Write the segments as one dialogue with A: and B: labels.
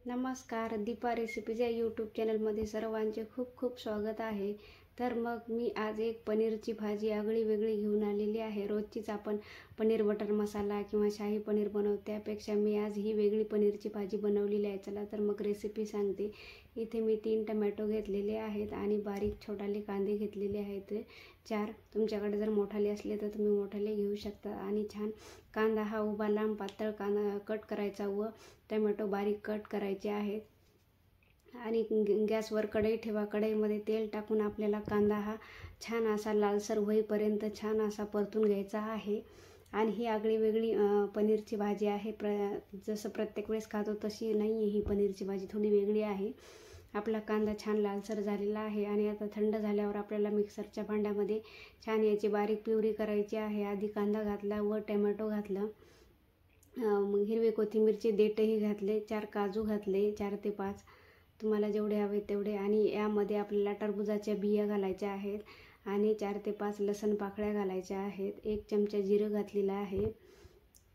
A: नमस्कार, दीपा रेसिपीज या यूट्यूब चॅनलमध्ये सर्वांचे खूप खूप स्वागत आहे। तर मग मी आज एक पनीरची भाजी आगळी वेगळी घेऊन आलेली आहे। रोजचीच आपण पनीर बटर मसाला किंवा शाही पनीर बनवतो, त्यापेक्षा मी आज ही वेगळी पनीरची भाजी बनवलेली आहे। चला तर मग रेसिपी सांगते। इथे मी 3 टोमॅटो घेतलेले आहेत आणि बारीक छोटाले कांदे घेतलेले आहेत 4। तुमच्याकडे जर मोठाले असले तर तुम्ही मोठाले घेऊ शकता। आणि छान कांदा हा उभा लांब पातळ कांदा कट करायचा व टोमॅटो बारीक कट करायचे आहेत। आणि गॅसवर कढई ठेवा। कढईमध्ये तेल टाकून आपल्याला कांदा हा छान असा लालसर होईपर्यंत छान असा परतून घ्यायचा आहे। आणि ही आगळी वेगळी पनीरची भाजी आहे। जसं प्रत्येक वेळेस खातो तशी नाही आहे ही पनीरची भाजी, थोडी वेगळी आहे। आपला कांदा छान लालसर झालेला आहे आणि आता थंड झाल्यावर आपल्याला मिक्सरच्या भांड्यामध्ये छान याची बारीक प्युरी करायची आहे। आधी कांदा घातला व टोमॅटो घातलं, मग हिरवी कोथिंबीरचे देठही घातले, 4 काजू घातले, 4 ते 5 तुम्हाला जेवढे हवे तेवढे। आणि यामध्ये आपल्याला टरबूजाच्या बिया घालायच्या आहेत आणि 4 ते 5 लसण पाकळ्या घालायच्या आहेत। 1 चमचा जिरं घातलेलं आहे,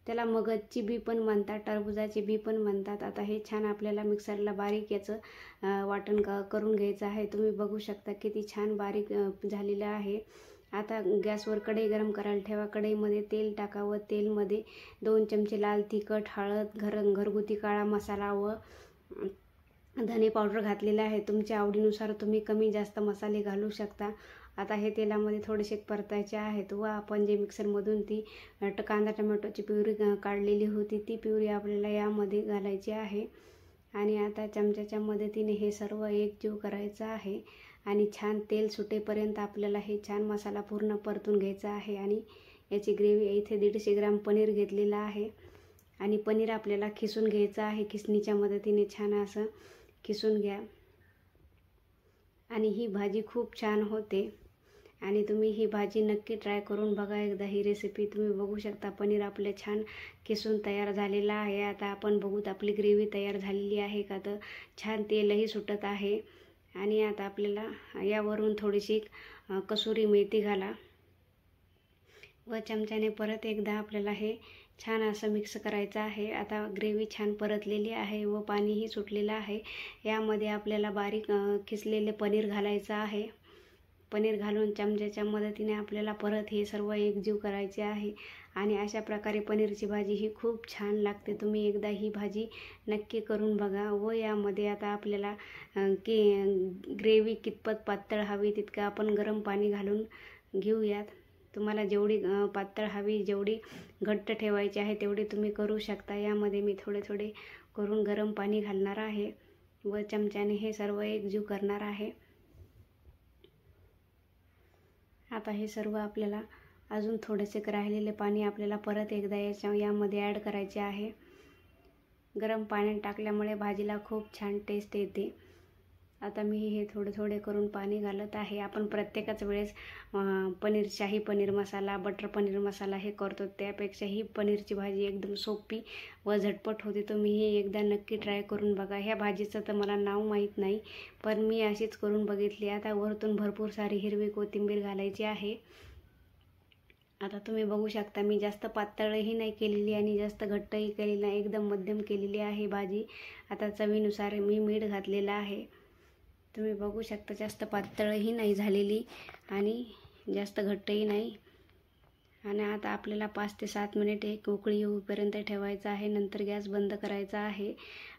A: त्याला मगजची बी पण म्हणतात, टरबूजाची बी पण म्हणतात। आता हे छान आपल्याला मिक्सरला बारीक याचं वाटण करून घ्यायचं आहे। तुम्ही बघू शकता किती छान बारीक झालेलं आहे। आता गॅसवर कढई गरम करायला ठेवा। कढईमध्ये तेल टाका व तेलमध्ये 2 चमचे लाल तिखट, हळद, घरगुती काळा मसाला व धने पावडर घातलेला आहे। तुमच्या आवडीनुसार तुम्ही कमी जास्त मसाले घालू शकता। आता हे तेलामध्ये थोडेसे परतायचे आहेत व आपण जे मिक्सरमधून ती कांदा टोमॅटोची प्युरी काढलेली होती ती प्युरी आपल्याला यामध्ये घालायची आहे। आणि आता चमच्याच्या मदतीने हे सर्व एकजीव करायचं आहे आणि छान तेल सुटेपर्यंत आपल्याला हे छान मसाला पूर्ण परतून घ्यायचा आहे। आणि याची ग्रेव्ही इथे 150 ग्राम पनीर घेतलेला आहे आणि पनीर आपल्याला खिसून घ्यायचं आहे। खिसणीच्या मदतीने छान असं खिसून घ्या आणि ही भाजी खूप छान होते आणि तुम्ही ही भाजी नक्की ट्राय करून बघा एकदा ही रेसिपी। तुम्ही बघू शकता पनीर आपले छान किसून तयार झालेला आहे। आता आपण बघूत आपली ग्रेव्ही तयार झालेली आहे का, तर छान तेलही सुटत आहे। आणि आता आपल्याला यावरून थोडीशी कसुरी मेथी घाला व चमच्याने परत एकदा आपल्याला हे छान असं मिक्स करायचं आहे। आता ग्रेव्ही छान परतलेली आहे व पाणीही सुटलेलं आहे। यामध्ये आपल्याला बारीक किसलेले पनीर घालायचं आहे। पनीर घालून चमच्याच्या मदतीने आपल्याला परत हे सर्व एकजीव करायचे आहे। आणि अशा प्रकारे पनीरची भाजी ही खूप छान लागते। तुम्ही एकदा ही भाजी नक्की करून बघा। व यामध्ये आता आपल्याला ग्रेव्ही कितपत पातळ हवी तितकं आपण गरम पाणी घालून घेऊयात। तुम्हाला जेवढी पातळ हवी, जेवढी घट्ट ठेवायची आहे तेवढी तुम्ही करू शकता। यामध्ये मी थोडे थोडे करून गरम पाणी घालणार आहे व चमच्याने हे सर्व एकजीव करणार आहे। आता हे सर्व आपल्याला अजून थोडेसे राहिलेले पाणी आपल्याला परत एकदा यामध्ये ॲड करायचे आहे। गरम पाण्यात टाकल्यामुळे भाजीला खूप छान टेस्ट येते। आता मी हे थोडे थोडे करून पाणी घालत आहे। आपण प्रत्येकच वेळेस शाही पनीर मसाला, बटर पनीर मसाला हे करतो, त्यापेक्षा ही पनीरची भाजी एकदम सोपी व झटपट होते। तुम्ही हे एकदा नक्की ट्राय करून बघा। ह्या भाजीचं तर मला नाव माहीत नाही, पण मी अशीच करून बघितली। आता वरतून भरपूर सारी हिरवी कोथिंबीर घालायची आहे। आता तुम्ही बघू शकता मी जास्त पातळही नाही केलेली आणि जास्त घट्टही केलेली नाही, एकदम मध्यम केलेली आहे भाजी। आता चवीनुसार मी मीठ घातलेलं आहे। तुम्ही बघू शकता जास्त पातळही नाही झालेली आणि जास्त घट्टही नाही। आणि आता आपल्याला 5 ते 7 मिनिट एक उकळी येऊपर्यंत ठेवायचं आहे, नंतर गॅस बंद करायचा आहे।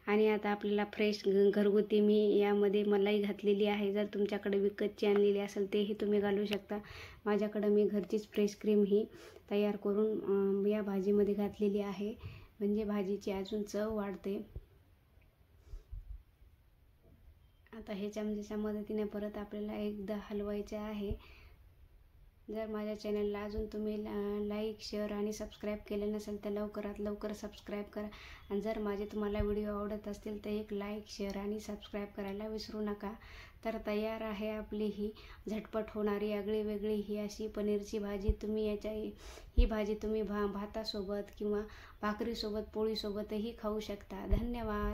A: आणि आता आपल्याला फ्रेश घरगुती मी यामध्ये मलाई घातलेली आहे। जर तुमच्याकडे विकतची आणलेली असेल तेही तुम्ही घालू शकता। माझ्याकडे मी घरचीच फ्रेश क्रीम ही तयार करून या भाजीमध्ये घातलेली आहे, म्हणजे भाजीची अजून चव वाढते। आता हे चमच्याच्या मदतीने परत आपल्याला एकदा हलवायचे आहे। जर माझ्या चॅनलला अजून तुम्ही लाईक, शेअर आणि सबस्क्राईब केले नसेल तर लवकरात लवकर सबस्क्राईब करा। आणि जर माझे तुम्हाला व्हिडिओ आवडत असतील तर एक लाईक, शेअर आणि सबस्क्राईब करायला विसरू नका। तर तयार आहे आपली ही झटपट होणारी आगळी वेगळी ही अशी पनीरची भाजी। तुम्ही ही भाजी तुम्ही भातासोबत किंवा भाकरीसोबत, पोळीसोबतही खाऊ शकता। धन्यवाद।